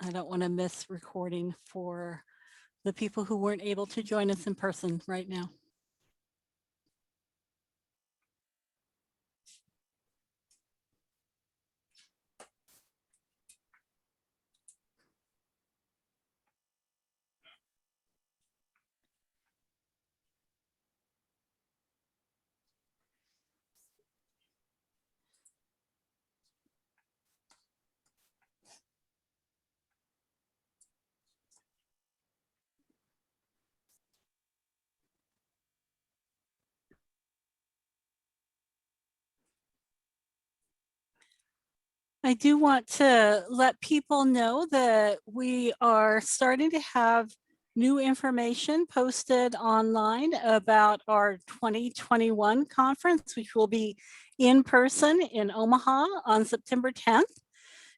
I don't want to miss recording for the people who weren't able to join us in person right now. I do want to let people know that we are starting to have new information posted online about our 2021 conference, which will be in person in Omaha on September 10th.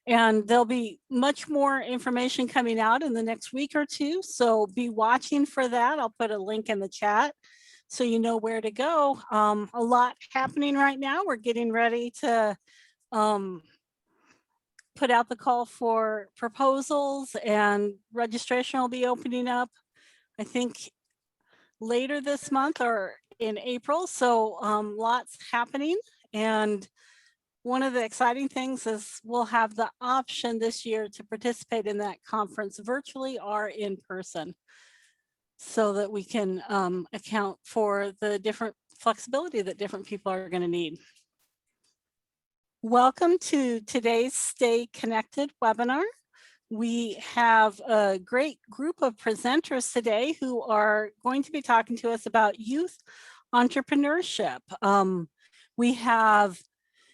And there'll be much more information coming out in the next week or two. So be watching for that. I'll put a link in the chat so you know where to go. A lot happening right now. We're getting ready to put out the call for proposals, and registration will be opening up, I think, later this month or in April. So lots happening. And one of the exciting things is we'll have the option this year to participate in that conference virtually or in person, so that we can account for the different flexibility that different people are going to need. Welcome to today's Stay Connected webinar. We have a great group of presenters today who are going to be talking to us about youth entrepreneurship. We have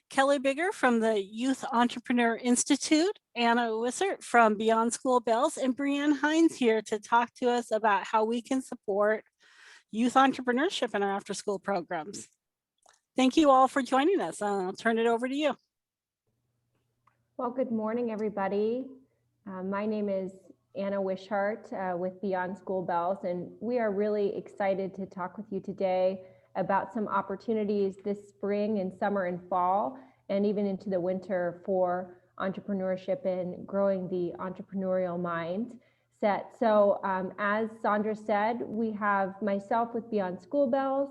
Kelly Bigger from the Youth Entrepreneur Institute, Anna Wissert from Beyond School Bells, and Brianne Hines here to talk to us about how we can support youth entrepreneurship in our after-school programs. Thank you all for joining us. I'll turn it over to you. Well, good morning, everybody. My name is Anna Wishart with Beyond School Bells, and we are really excited to talk with you today about some opportunities this spring and summer and fall, and even into the winter for entrepreneurship and growing the entrepreneurial mindset. So as Sandra said, we have myself with Beyond School Bells,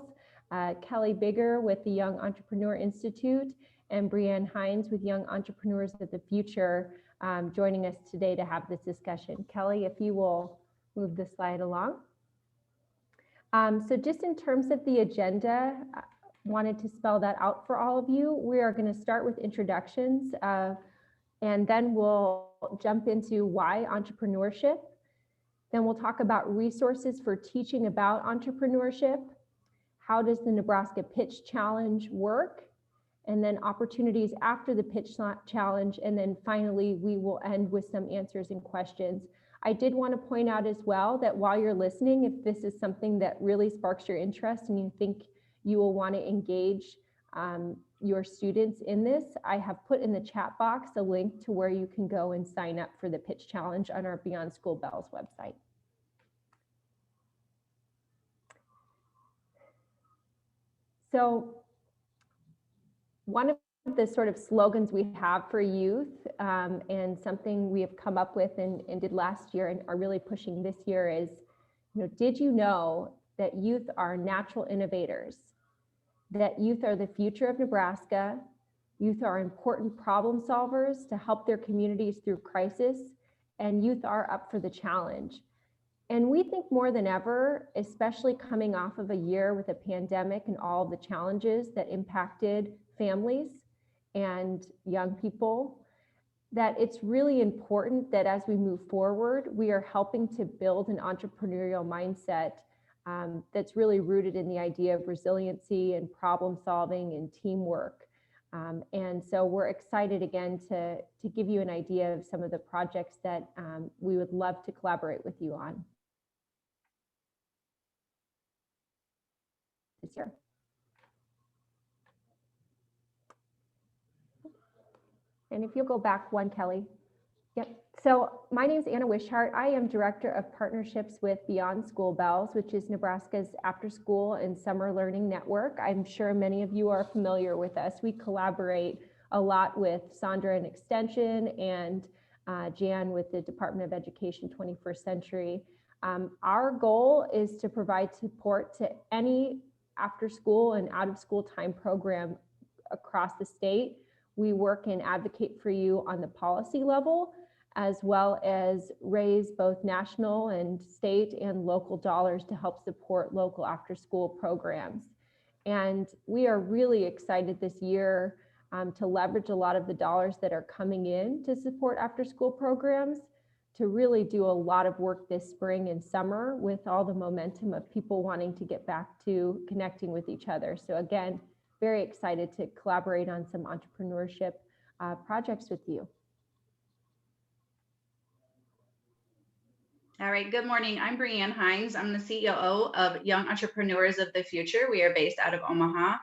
Kelly Bigger with the Young Entrepreneur Institute, and Brianne Hines with Young Entrepreneurs of the Future joining us today to have this discussion. Kelly, if you will move the slide along. So just in terms of the agenda, I wanted to spell that out for all of you. We are going to start with introductions and then we'll jump into why entrepreneurship. Then we'll talk about resources for teaching about entrepreneurship. How does the Nebraska Pitch Challenge work? And then opportunities after the Pitch Challenge. And then finally, we will end with some answers and questions. I did want to point out as well that while you're listening, if this is something that really sparks your interest and you think you will want to engage your students in this, I have put in the chat box a link to where you can go and sign up for the Pitch Challenge on our Beyond School Bells website. So one of the sort of slogans we have for youth and something we have come up with and did last year and are really pushing this year is, did you know that youth are natural innovators, that youth are the future of Nebraska, youth are important problem solvers to help their communities through crisis, and youth are up for the challenge. And we think more than ever, especially coming off of a year with a pandemic and all of the challenges that impacted families and young people, that it's really important that as we move forward, we are helping to build an entrepreneurial mindset that's really rooted in the idea of resiliency and problem solving and teamwork. And so we're excited again to give you an idea of some of the projects that we would love to collaborate with you on this year. And if you'll go back one, Kelly. Yep. So my name is Anna Wishart. I am Director of Partnerships with Beyond School Bells, which is Nebraska's after school and summer learning network. I'm sure many of you are familiar with us. We collaborate a lot with Sandra and Extension and Jan with the Department of Education 21st Century. Our goal is to provide support to any after school and out of school time program across the state. We work and advocate for you on the policy level, as well as raise both national and state and local dollars to help support local after school programs. And we are really excited this year to leverage a lot of the dollars that are coming in to support after school programs, to really do a lot of work this spring and summer with all the momentum of people wanting to get back to connecting with each other. So again, very excited to collaborate on some entrepreneurship projects with you. All right, good morning. I'm Brianne Hines. I'm the CEO of Young Entrepreneurs of the Future. We are based out of Omaha.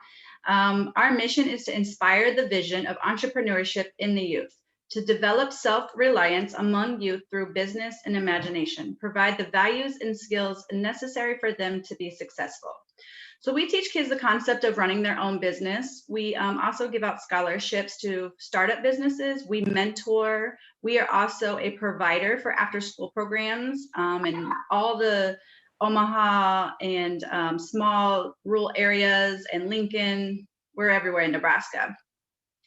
Our mission is to inspire the vision of entrepreneurship in the youth, to develop self-reliance among youth through business and imagination, provide the values and skills necessary for them to be successful. So we teach kids the concept of running their own business. We also give out scholarships to startup businesses. We mentor. We are also a provider for after school programs in all the Omaha and small rural areas and Lincoln. We're everywhere in Nebraska.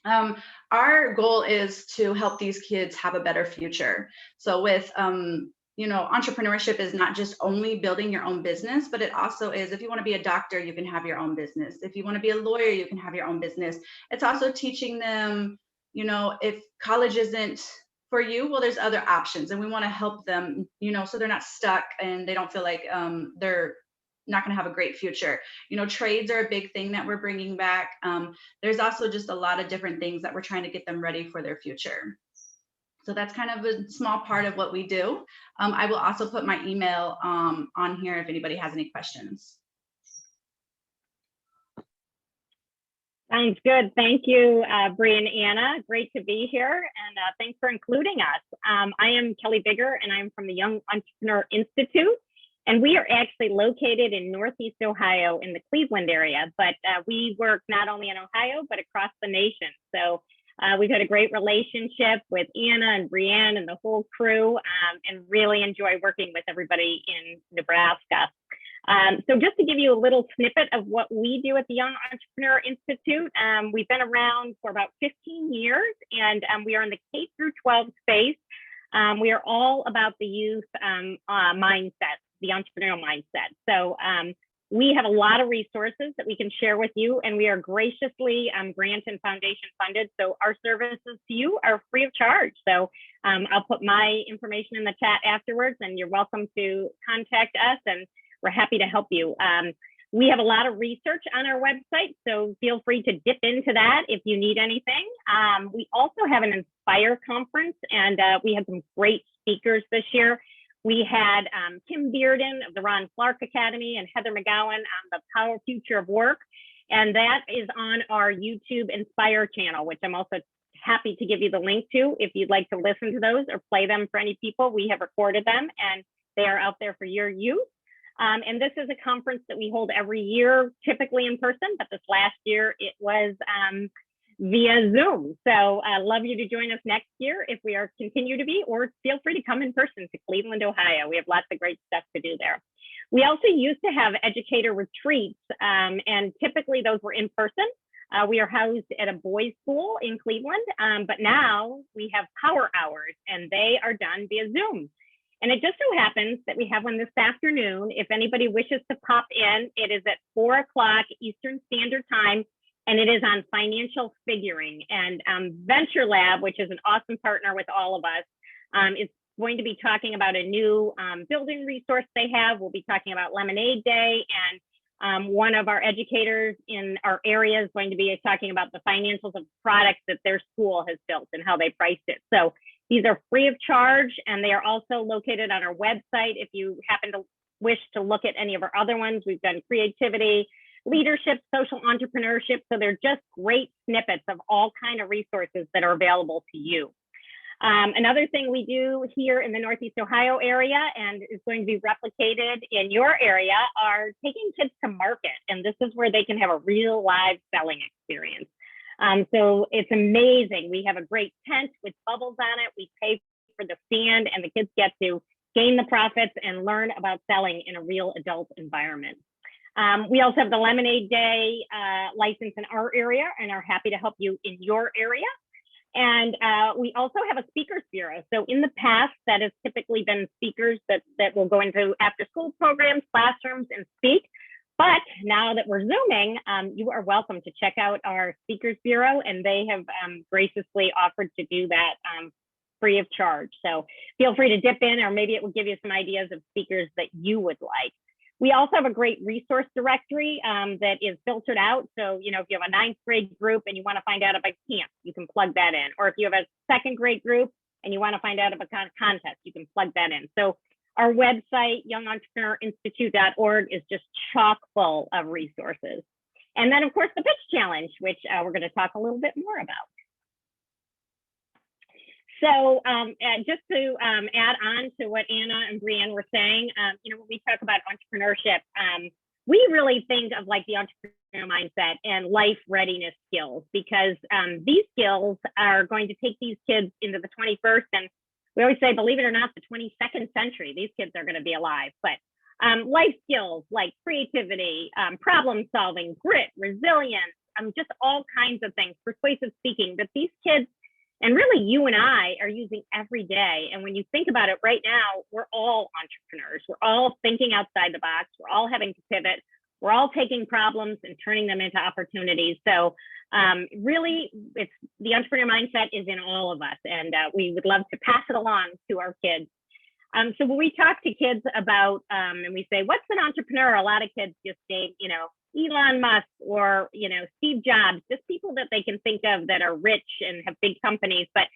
Our goal is to help these kids have a better future. So with entrepreneurship is not just only building your own business, but it also is, if you want to be a doctor, you can have your own business. If you want to be a lawyer, you can have your own business. It's also teaching them, if college isn't for you, well, there's other options, and we want to help them, so they're not stuck and they don't feel like they're not going to have a great future. Trades are a big thing that we're bringing back. There's also just a lot of different things that we're trying to get them ready for their future. So that's kind of a small part of what we do. I will also put my email on here if anybody has any questions. Sounds good. Thank you, Bree and Anna. Great to be here, and thanks for including us. I am Kelly Bigger, and I'm from the Young Entrepreneur Institute, and we are actually located in Northeast Ohio in the Cleveland area, but we work not only in Ohio, but across the nation. So we've had a great relationship with Anna and Brianne and the whole crew, and really enjoy working with everybody in Nebraska. So just to give you a little snippet of what we do at the Young Entrepreneur Institute, we've been around for about 15 years, and we are in the K through 12 space. We are all about the youth mindset, the entrepreneurial mindset. So we have a lot of resources that we can share with you, and we are graciously grant and foundation funded. So our services to you are free of charge. So I'll put my information in the chat afterwards, and you're welcome to contact us, and we're happy to help you. We have a lot of research on our website, so feel free to dip into that if you need anything. We also have an Inspire conference, and we had some great speakers this year. We had Kim Bearden of the Ron Clark Academy and Heather McGowan on the Power Future of Work. And that is on our YouTube Inspire channel, which I'm also happy to give you the link to if you'd like to listen to those or play them for any people. We have recorded them, and they are out there for your use. And this is a conference that we hold every year, typically in person, but this last year it was via Zoom. So I'd love you to join us next year if we are continue to be, or feel free to come in person to Cleveland, Ohio. We have lots of great stuff to do there. We also used to have educator retreats, and typically those were in person. We are housed at a boys' school in Cleveland, but now we have power hours, and they are done via Zoom. And it just so happens that we have one this afternoon. If anybody wishes to pop in, it is at 4 o'clock Eastern Standard Time, and it is on financial figuring. And Venture Lab, which is an awesome partner with all of us, is going to be talking about a new building resource they have. We'll be talking about Lemonade Day, and one of our educators in our area is going to be talking about the financials of products that their school has built and how they priced it. So these are free of charge, and they are also located on our website. If you happen to wish to look at any of our other ones, we've done creativity, leadership, social entrepreneurship. So they're just great snippets of all kinds of resources that are available to you. Another thing we do here in the Northeast Ohio area, and is going to be replicated in your area, are taking kids to market. And this is where they can have a real live selling experience. So it's amazing. We have a great tent with bubbles on it. We pay for the stand, and the kids get to gain the profits and learn about selling in a real adult environment. We also have the Lemonade Day license in our area and are happy to help you in your area. And we also have a speakers bureau. So in the past, that has typically been speakers that will go into after school programs, classrooms, and speak. But now that we're Zooming, you are welcome to check out our speakers bureau, and they have graciously offered to do that free of charge. So feel free to dip in, or maybe it will give you some ideas of speakers that you would like. We also have a great resource directory that is filtered out. So, you know, if you have a 9th grade group and you want to find out about camp, you can plug that in. Or if you have a 2nd grade group and you want to find out about contest, you can plug that in. So our website, youngentrepreneurinstitute.org, is just chock full of resources. And then, of course, the pitch challenge, which we're going to talk a little bit more about. So just to add on to what Anna and Brianne were saying, you know, when we talk about entrepreneurship, we really think of like the entrepreneurial mindset and life readiness skills, because these skills are going to take these kids into the 21st, and we always say, believe it or not, the 22nd century, these kids are going to be alive. But life skills like creativity, problem solving, grit, resilience, just all kinds of things, persuasive speaking that these kids, and really you and I, are using every day. And when you think about it right now, we're all entrepreneurs. We're all thinking outside the box. We're all having to pivot. We're all taking problems and turning them into opportunities. So really, it's the entrepreneur mindset is in all of us. And we would love to pass it along to our kids. So when we talk to kids about, and we say, what's an entrepreneur? A lot of kids just say, you know, Elon Musk or, you know, Steve Jobs, just people that they can think of that are rich and have big companies. But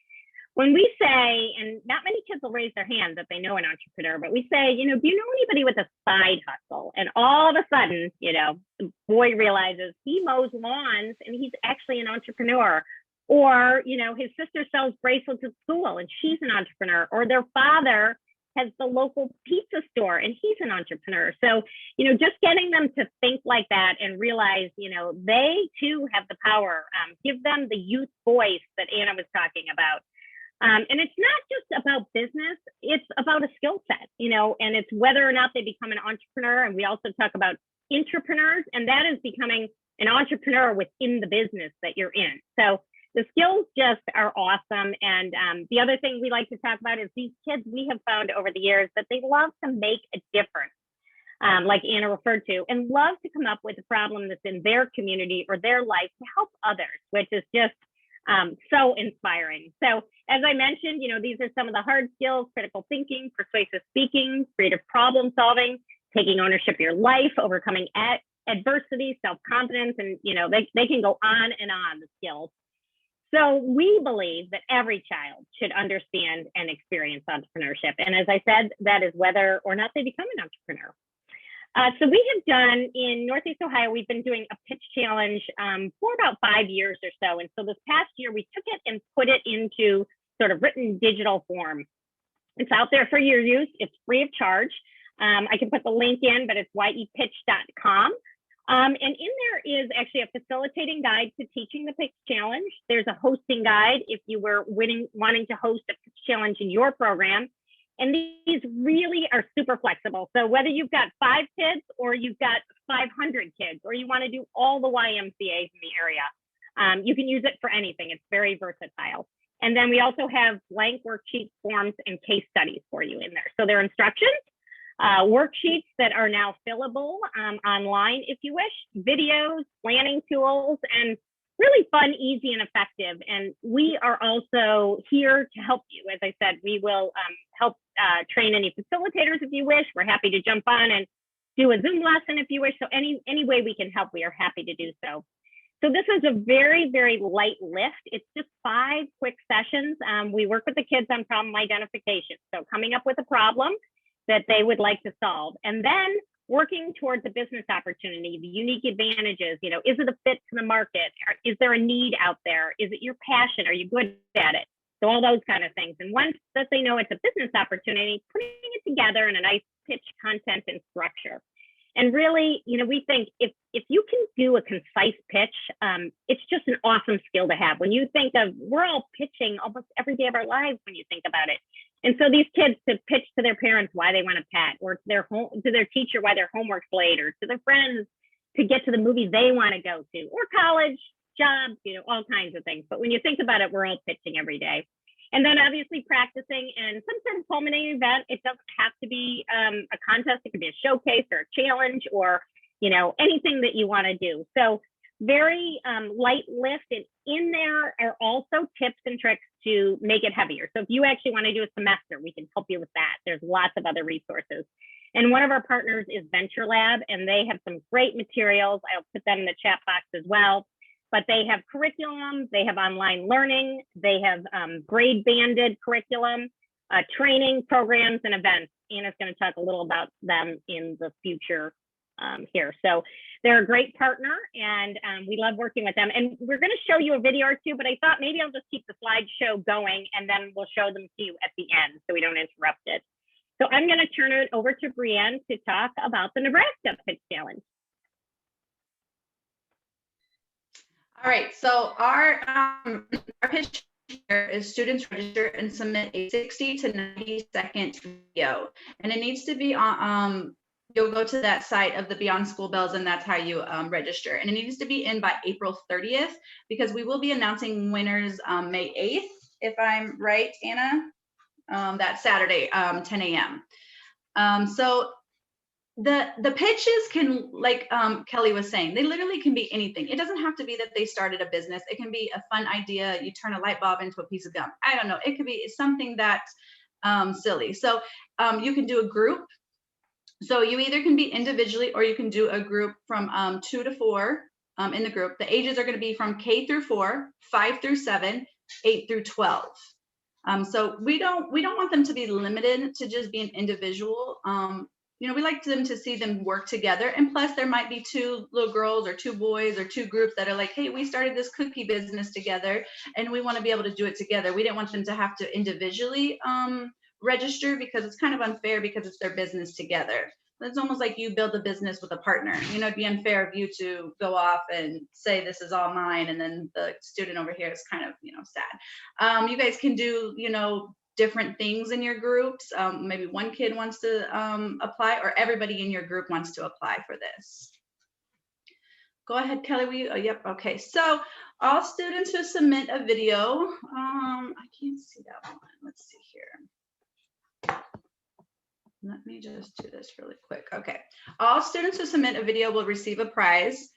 when we say, and not many kids will raise their hand that they know an entrepreneur, but we say, you know, do you know anybody with a side hustle? And all of a sudden, you know, the boy realizes he mows lawns and he's actually an entrepreneur. Or, you know, his sister sells bracelets at school and she's an entrepreneur. Or their father has the local pizza store and he's an entrepreneur. So, you know, just getting them to think like that and realize, you know, they too have the power. Give them the youth voice that Anna was talking about. And it's not just about business, it's about a skill set, you know, and it's whether or not they become an entrepreneur. And we also talk about intrapreneurs, and that is becoming an entrepreneur within the business that you're in. So the skills just are awesome. And the other thing we like to talk about is these kids, we have found over the years that they love to make a difference, like Anna referred to, and love to come up with a problem that's in their community or their life to help others, which is just so inspiring. So as I mentioned, you know, these are some of the hard skills: critical thinking, persuasive speaking, creative problem solving, taking ownership of your life, overcoming adversity, self-confidence, and, you know, they can go on and on, the skills. So we believe that every child should understand and experience entrepreneurship. And as I said, that is whether or not they become an entrepreneur. So we have done in Northeast Ohio, we've been doing a pitch challenge for about 5 years or so. And so this past year, we took it and put it into sort of written digital form. It's out there for your use. It's free of charge. I can put the link in, but it's yepitch.com. And in there is actually a facilitating guide to teaching the pitch challenge. There's a hosting guide if you were wanting to host a pitch challenge in your program. And these really are super flexible. So whether you've got 5 kids or you've got 500 kids, or you want to do all the YMCAs in the area, you can use it for anything. It's very versatile. And then we also have blank worksheets, forms, and case studies for you in there. So there are instructions, worksheets that are now fillable online if you wish, videos, planning tools, and really fun, easy, and effective. And we are also here to help you. As I said, we will help train any facilitators if you wish. We're happy to jump on and do a Zoom lesson if you wish. So any way we can help, we are happy to do so. So this is a very, very light lift. It's just 5 quick sessions. We work with the kids on problem identification. So coming up with a problem that they would like to solve, and then working towards a business opportunity, the unique advantages, you know, is it a fit to the market? Is there a need out there? Is it your passion? Are you good at it? So all those kind of things. And once that they know it's a business opportunity, putting it together in a nice pitch, content, and structure. And really, you know, we think if you can do a concise pitch, it's just an awesome skill to have. When you think of, we're all pitching almost every day of our lives when you think about it. And so these kids to pitch to their parents why they want a pet, or to their teacher why their homework's late, or to their friends to get to the movie they want to go to, or college, jobs, all kinds of things. But when you think about it, we're all pitching every day. And then obviously practicing and some sort of culminating event. It doesn't have to be a contest. It could be a showcase or a challenge, or anything that you want to do. So very light lift. And in there are also tips and tricks to make it heavier. So if you actually want to do a semester, we can help you with that. There's lots of other resources. And one of our partners is Venture Lab, and they have some great materials. I'll put them in the chat box as well. But they have curriculum, they have online learning, they have grade banded curriculum, training programs and events. Anna's going to talk a little about them in the future here. So they're a great partner, and we love working with them. And we're going to show you a video or two, but I thought maybe I'll just keep the slideshow going, and then we'll show them to you at the end so we don't interrupt it. So I'm going to turn it over to Brienne to talk about the Nebraska Pitch Challenge. All right, so our pitch here is students register and submit a 60 to 90 second video, and it needs to be on, you'll go to that site of the Beyond School Bells, and that's how you register. And it needs to be in by April 30th, because we will be announcing winners May 8th, if I'm right, Anna, that Saturday, 10 a.m. So the pitches can, like Kelly was saying, they literally can be anything. It doesn't have to be that they started a business. It can be a fun idea. You turn a light bulb into a piece of gum. I don't know. It could be something that's silly. So you can do a group. So you either can be individually, or you can do a group from 2 to 4 in the group. The ages are going to be from K through 4, 5 through 7, 8 through 12. So we don't want them to be limited to just being individual. We like them to see them work together. And plus there might be 2 little girls or 2 boys or 2 groups that are like, hey, we started this cookie business together and we want to be able to do it together. We didn't want them to have to individually register, because it's kind of unfair, because it's their business together. It's almost like you build a business with a partner. It'd be unfair of you to go off and say, this is all mine, and then the student over here is kind of, sad. You guys can do, different things in your groups. Maybe one kid wants to apply, or everybody in your group wants to apply for this. Go ahead, Kelly. Yep. Okay. So all students who submit a video, I can't see that one. Let's see here. Let me just do this really quick. Okay. All students who submit a video will receive a prize.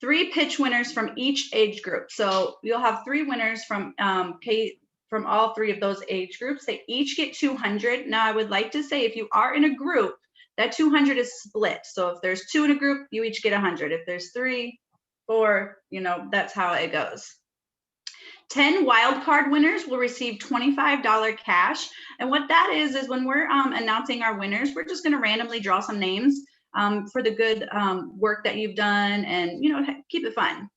3 pitch winners from each age group. So you'll have 3 winners from from all 3 of those age groups. They each get 200. Now I would like to say, if you are in a group, that 200 is split. So if there's 2 in a group, you each get 100. If there's 3, 4, that's how it goes. 10 wildcard winners will receive $25 cash. And what that is when we're announcing our winners, we're just going to randomly draw some names for the good work that you've done, and keep it fun.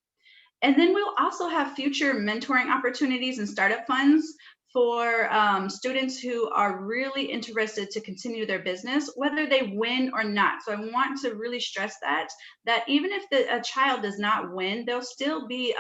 And then we'll also have future mentoring opportunities and startup funds for students who are really interested to continue their business, whether they win or not. So I want to really stress that even if a child does not win, there'll still be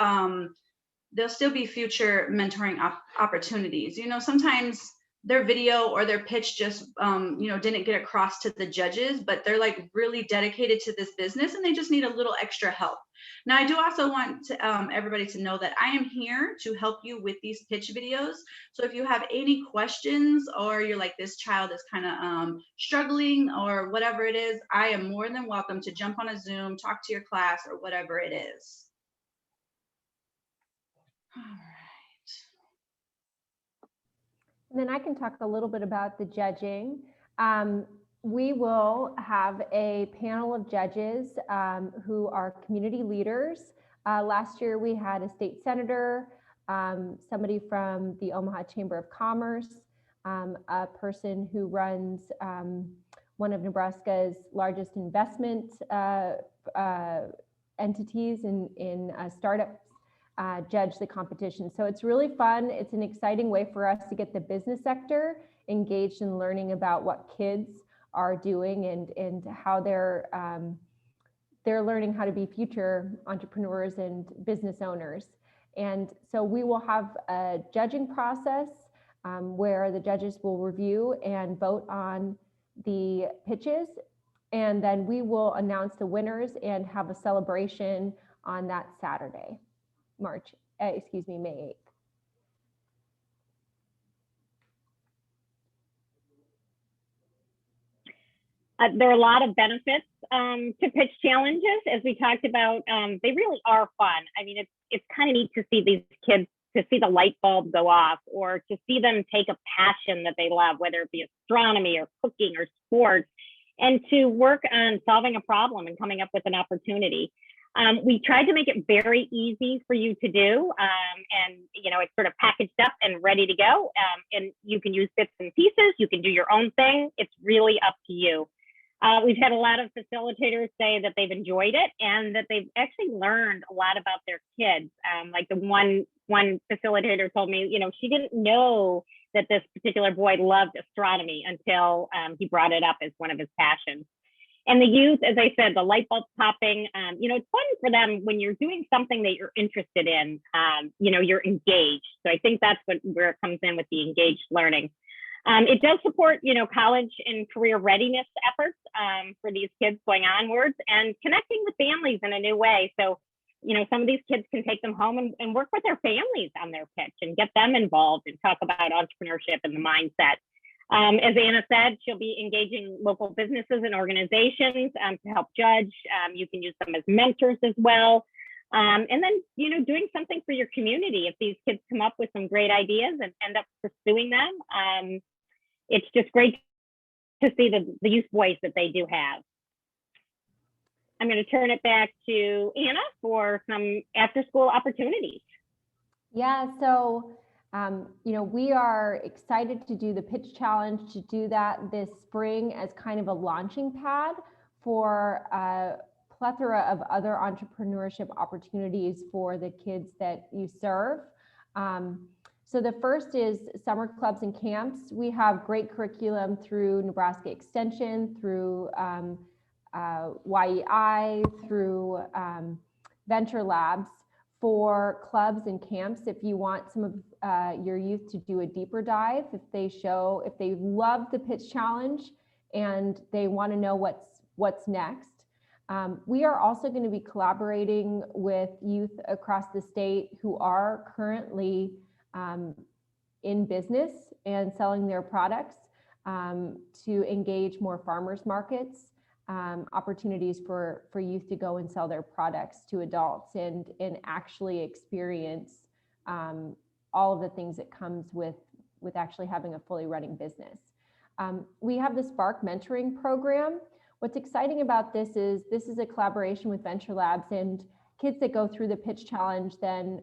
future mentoring opportunities. Sometimes their video or their pitch just didn't get across to the judges, but they're like really dedicated to this business and they just need a little extra help. Now, I do also want to, everybody to know that I am here to help you with these pitch videos. So if you have any questions, or you're like, this child is kind of struggling or whatever it is, I am more than welcome to jump on a Zoom, talk to your class, or whatever it is. All right. And then I can talk a little bit about the judging. We will have a panel of judges who are community leaders. Last year we had a state senator, somebody from the Omaha Chamber of Commerce, a person who runs one of Nebraska's largest investment entities in startups, judge the competition. So it's really fun. It's an exciting way for us to get the business sector engaged in learning about what kids are doing and how they're learning how to be future entrepreneurs and business owners. And so we will have a judging process. where the judges will review and vote on the pitches. And then we will announce the winners and have a celebration on that Saturday, May 8th. There are a lot of benefits to pitch challenges, as we talked about. They really are fun. I mean, it's kind of neat to see these kids, to see the light bulb go off, or to see them take a passion that they love, whether it be astronomy or cooking or sports, and to work on solving a problem and coming up with an opportunity. We tried to make it very easy for you to do, and it's sort of packaged up and ready to go. And you can use bits and pieces. You can do your own thing. It's really up to you. We've had a lot of facilitators say that they've enjoyed it and that they've actually learned a lot about their kids. Like the one facilitator told me, she didn't know that this particular boy loved astronomy until he brought it up as one of his passions. And the youth, as I said, the light bulb popping, it's fun for them when you're doing something that you're interested in, you're engaged. So I think that's where it comes in with the engaged learning. It does support, college and career readiness efforts for these kids going onwards and connecting with families in a new way. So, some of these kids can take them home and work with their families on their pitch and get them involved and talk about entrepreneurship and the mindset. As Anna said, she'll be engaging local businesses and organizations to help judge. You can use them as mentors as well. And then, doing something for your community. If these kids come up with some great ideas and end up pursuing them, it's just great to see the youth voice that they do have. I'm going to turn it back to Anna for some after-school opportunities. Yeah, so, we are excited to do the pitch challenge, to do that this spring as kind of a launching pad for a plethora of other entrepreneurship opportunities for the kids that you serve. So the first is summer clubs and camps. We have great curriculum through Nebraska Extension, through YEI, through Venture Labs for clubs and camps. If you want some of your youth to do a deeper dive, if they love the pitch challenge and they want to know what's next. We are also going to be collaborating with youth across the state who are currently in business and selling their products to engage more farmers markets, opportunities for youth to go and sell their products to adults and actually experience all of the things that comes with actually having a fully running business. We have the Spark Mentoring Program. What's exciting about this is a collaboration with Venture Labs, and kids that go through the pitch challenge then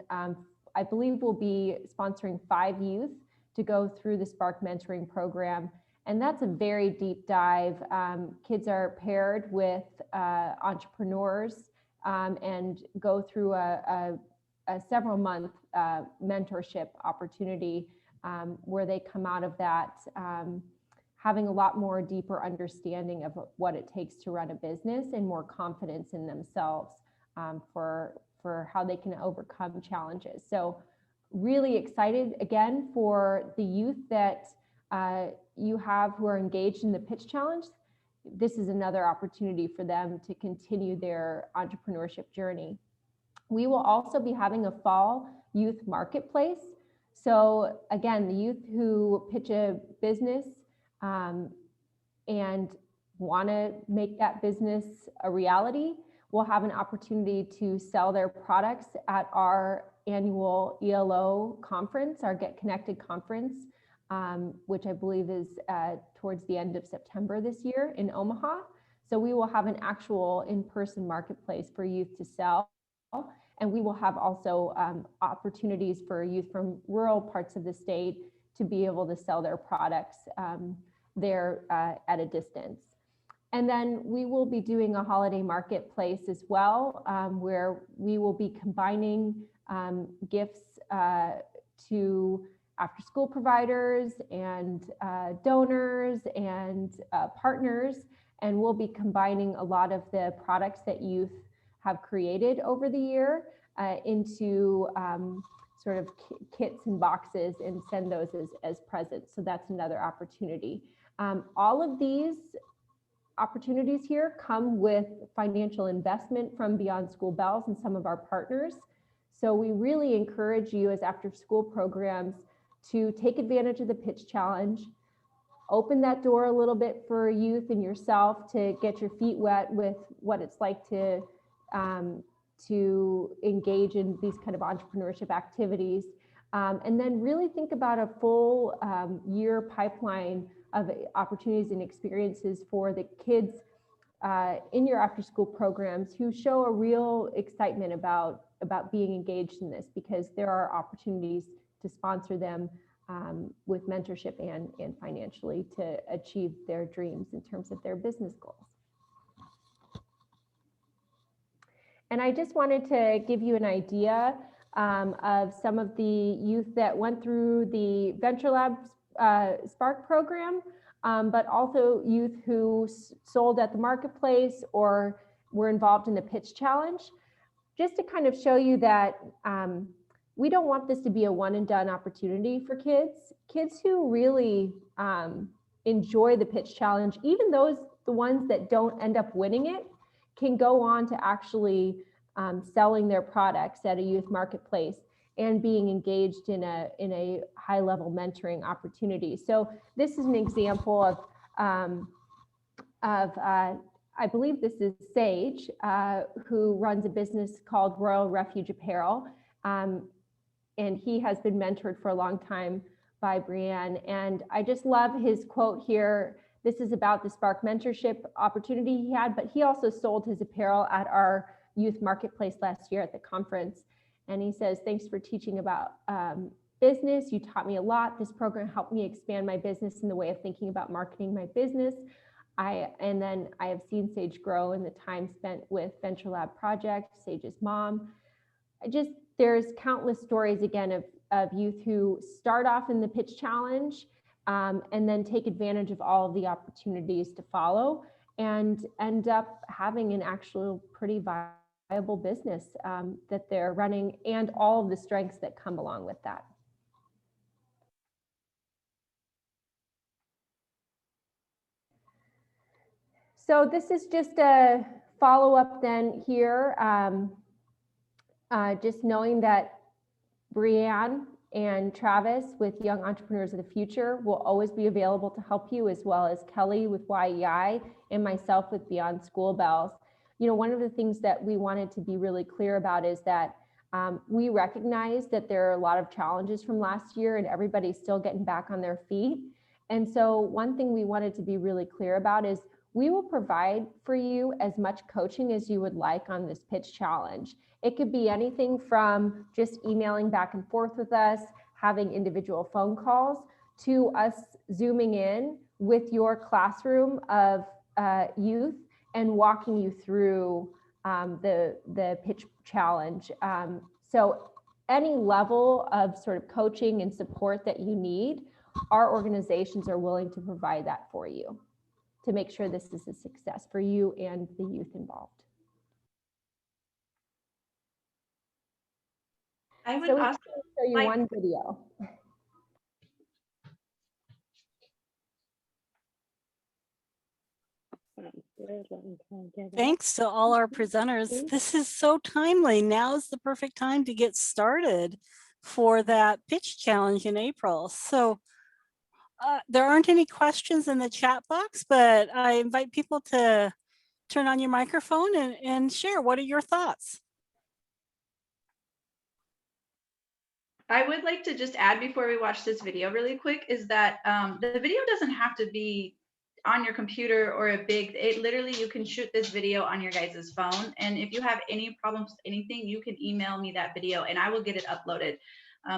I believe we'll be sponsoring 5 youth to go through the Spark Mentoring Program. And that's a very deep dive. Kids are paired with entrepreneurs and go through a several month mentorship opportunity where they come out of that having a lot more deeper understanding of what it takes to run a business and more confidence in themselves for how they can overcome challenges. So really excited again for the youth that you have who are engaged in the pitch challenge. This is another opportunity for them to continue their entrepreneurship journey. We will also be having a fall youth marketplace. So again, the youth who pitch a business and want to make that business a reality will have an opportunity to sell their products at our annual ELO conference, our Get Connected conference, which I believe is towards the end of September this year in Omaha. So we will have an actual in-person marketplace for youth to sell. And we will have also opportunities for youth from rural parts of the state to be able to sell their products there at a distance. And then we will be doing a holiday marketplace as well, where we will be combining gifts to after-school providers and donors and partners. And we'll be combining a lot of the products that youth have created over the year into sort of kits and boxes and send those as presents. So that's another opportunity. All of these opportunities here come with financial investment from Beyond School Bells and some of our partners. So we really encourage you as after school programs to take advantage of the Pitch Challenge, open that door a little bit for youth and yourself to get your feet wet with what it's like to engage in these kind of entrepreneurship activities. And then really think about a full year pipeline of opportunities and experiences for the kids in your after school programs who show a real excitement about being engaged in this, because there are opportunities to sponsor them with mentorship and financially to achieve their dreams in terms of their business goals. And I just wanted to give you an idea of some of the youth that went through the Venture Labs Spark program, but also youth who sold at the marketplace or were involved in the Pitch Challenge, just to kind of show you that we don't want this to be a one and done opportunity for kids. Kids who really enjoy the Pitch Challenge, even the ones that don't end up winning it, can go on to actually selling their products at a youth marketplace and being engaged in a high level mentoring opportunity. So this is an example of I believe this is Sage, who runs a business called Royal Refuge Apparel. And he has been mentored for a long time by Brianne. And I just love his quote here. This is about the Spark mentorship opportunity he had, but he also sold his apparel at our youth marketplace last year at the conference. And he says, "Thanks for teaching about business. You taught me a lot. This program helped me expand my business in the way of thinking about marketing my business. And then I have seen Sage grow in the time spent with Venture Lab Project, Sage's mom." There's countless stories again of youth who start off in the Pitch Challenge and then take advantage of all of the opportunities to follow and end up having an actual pretty viable business that they're running, and all of the strengths that come along with that. So this is just a follow-up then here, just knowing that Brianne and Travis with Young Entrepreneurs of the Future will always be available to help you, as well as Kelly with YEI and myself with Beyond School Bells. You know, one of the things that we wanted to be really clear about is that we recognize that there are a lot of challenges from last year and everybody's still getting back on their feet. And so one thing we wanted to be really clear about is we will provide for you as much coaching as you would like on this Pitch Challenge. It could be anything from just emailing back and forth with us, having individual phone calls, to us zooming in with your classroom of youth and walking you through the Pitch Challenge. So any level of sort of coaching and support that you need, our organizations are willing to provide that for you to make sure this is a success for you and the youth involved. I would So we also can show you like- one video. Thanks to all our presenters. This is so timely. Now is the perfect time to get started for that Pitch Challenge in April. So there aren't any questions in the chat box, but I invite people to turn on your microphone and share. What are your thoughts? I would like to just add before we watch this video really quick is that the video doesn't have to be on your computer or literally you can shoot this video on your guys' phone. And if you have any problems with anything, you can email me that video and I will get it uploaded.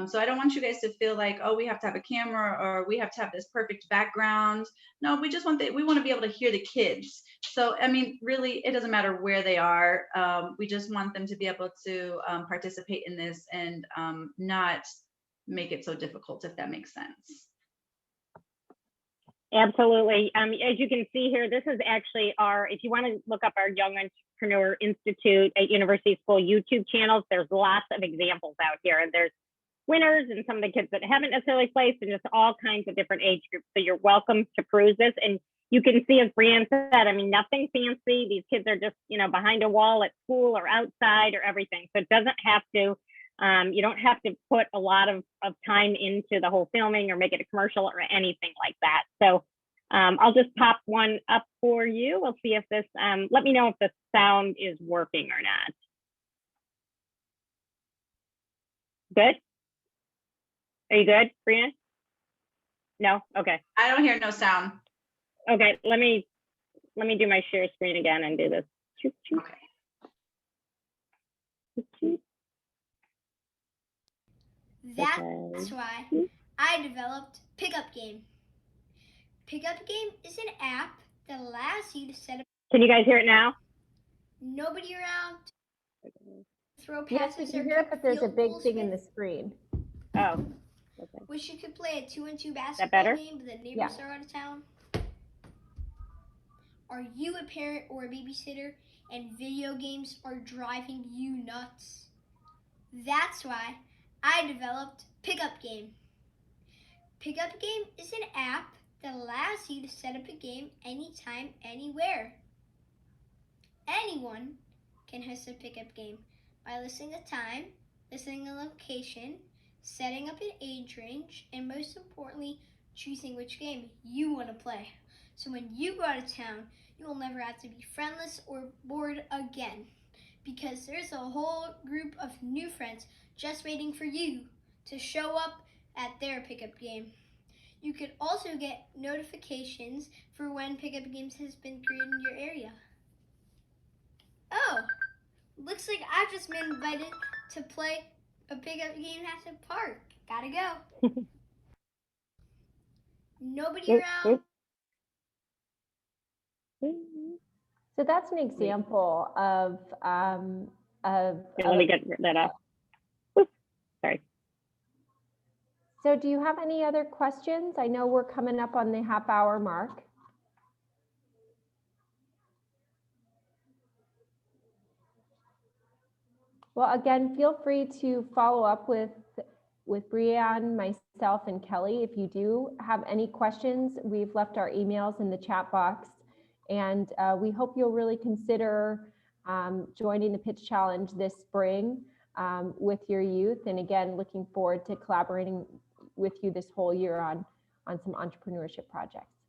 So I don't want you guys to feel like, oh, we have to have a camera or we have to have this perfect background. No, we just want we want to be able to hear the kids. So, I mean, really, it doesn't matter where they are. We just want them to be able to participate in this and not make it so difficult, if that makes sense. Absolutely. As you can see here, this is actually if you want to look up our Young Entrepreneur Institute at University School YouTube channels, there's lots of examples out here. And there's winners and some of the kids that haven't necessarily placed, and just all kinds of different age groups. So you're welcome to peruse this. And you can see, as Brianne said, I mean, nothing fancy. These kids are just, you know, behind a wall at school or outside or everything. So it doesn't have to, you don't have to put a lot of time into the whole filming or make it a commercial or anything like that. So I'll just pop one up for you. We'll see if this, let me know if the sound is working or not. Good? Are you good, Brianne? No? Okay. I don't hear no sound. Okay, let me do my share screen again and do this. Choop, choop, Okay. choop, choop. That's Okay. why I developed Pickup Game. Pickup Game is an app that allows you to set up Can you guys hear it now? nobody around, throw Yes, we passes can or hear it, kick but there's a field big goals thing in the with, screen. Oh, okay. which you could play a 2-on-2 better? basketball game, but the neighbors are out of town. Are you a parent or a babysitter and video games are driving you nuts? That's why I developed Pickup Game. Pickup Game is an app that allows you to set up a game anytime, anywhere. Anyone can host a pickup game by listing a time, listing a location, setting up an age range, and most importantly, choosing which game you want to play. So when you go out of town, you will never have to be friendless or bored again, because there's a whole group of new friends just waiting for you to show up at their pickup game. You could also get notifications for when pickup games has been created in your area. Oh, looks like I've just been invited to play a pickup game at the park. Gotta go. Nobody Oop, around. oop. So that's an example of Here, let me get that up. Sorry. So do you have any other questions? I know we're coming up on the half-hour mark. Well, again, feel free to follow up with Brianne, myself, and Kelly. If you do have any questions, we've left our emails in the chat box. And we hope you'll really consider joining the Pitch Challenge this spring with your youth. And again, looking forward to collaborating with you this whole year on some entrepreneurship projects.